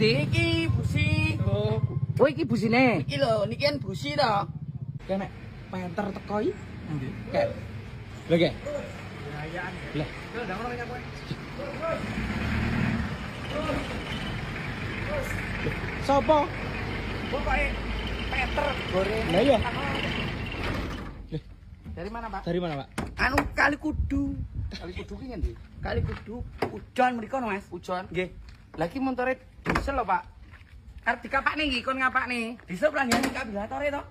ndi? Iki busi. Oh iki busine. Iki lho, niki kan busi to. Kene penter teko iki. Ndi? Kek. Lha kek. Lah, ndang ngono kowe. Sopo? Pokoke Peter goreng. Lah iya. Dari mana, Pak? Dari mana, Pak? Anu Kali Kudu. Kali kudu ki ngendi? Kali Kudu Ujon mriko no, Mas. Ujon. Nggih. Lagi montore diesel lho, Pak. Arep dikapakne iki kon ngapakne. Diesel pelanggan kabelatore to.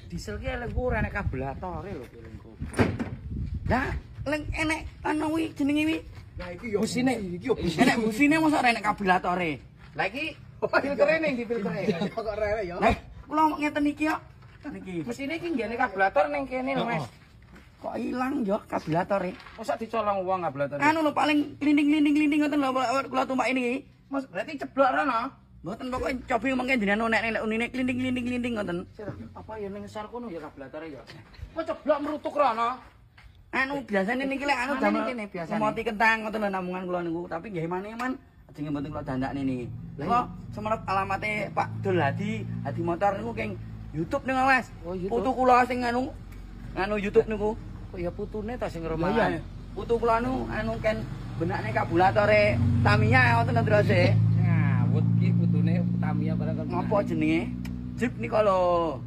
Diesel ki elengku ora enek kabelatore lho ki elengku. Lah, leng enek anu wi jenenge wi. Lah iki yo busine. Iki yo busine. Enek busine mosok ora enek kabelatore. Lah iki filtere ning di filtere. Kok rewek yo. Lah, kula ngeten iki yo. Niki. Mesine iki nggene kabelator ning kene lho, Mas. Kok ilang yo kabelatore? Masa dicolong wong kabelator. Anu lho paling klinding ngoten lho kula tumpaki niki. Mas berarti ceblok rono. Mboten pokoke cobi mengke jenengan nek unine klinding ngoten. Apa ya ning ngisor kono ya kabelatore ya. Kok ceblok merutuk rono. Anu biasane niki lek anu damel kene biasane. Moti kentang ngoten lho namungan kula niku, tapi nggih man ajeng mboten kula dandakne niki. Kula semenep alamate Pak Dul Hadi motor niku keng YouTube niku Mas. Oh, YouTube. Putu kula sing anu YouTube niku. Kok ya putune ta sing Iya. ngromah. Putu kula anu ken benakne kabulatore Tamiya ngoten terus e. Ngawut ki putune Tamiya barang kok. Ngopo jenenge? Jeep nika lho.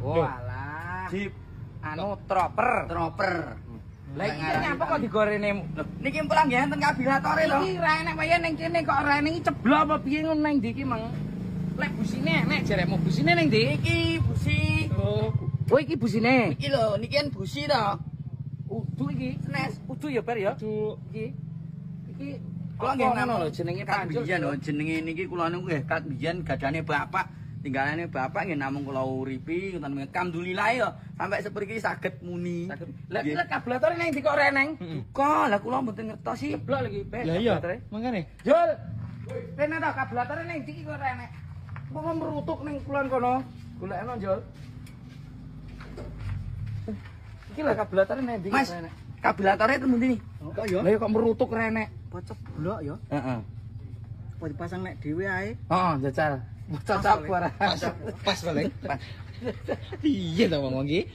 Oh alah. Jeep Anu troper. Lah iki nyapa kok digorene? Lho, niki pulang nggih enten kabulatore lho. Iki ra enek wae ning kene kok ra enek ceblok apa piye ngono nang ndi iki, Mang? Lek busine enek jarekmu busine ning ndi? Iki busi. Oh iki busine. Iki lho, niki kan busi to. Udu iki. Nes, udu ya bar ya. Udu iki Kula nggih ngono lho jenenge Kak Panjul. Biyen lho jenenge niki kula niku nggih Kak Biyen gadane bapak. Tinggalane bapak nggih namung kula uripi ngoten alhamdulillah ya sampai seperti saged muni. Lah iki kabelator ning ndi kok reneng? Kok lah kula mboten ngertosi. Ceblok lagi pe. Lah iya, mangane. Jul. Rene ta kabelator ning ndi kok renek? Kok merutuk ning kulon kono. Golekno Jul. Iki lah kabelator ning ndi Mas, kok renek? kabulatore temu ndi? Kok ya? Lah ya kok merutuk renek. Kocok blok ya. Heeh. Apa dipasang nek dhewe ae. Heeh, jajal. Cocok barang. Pas paling. Piye to wong iki?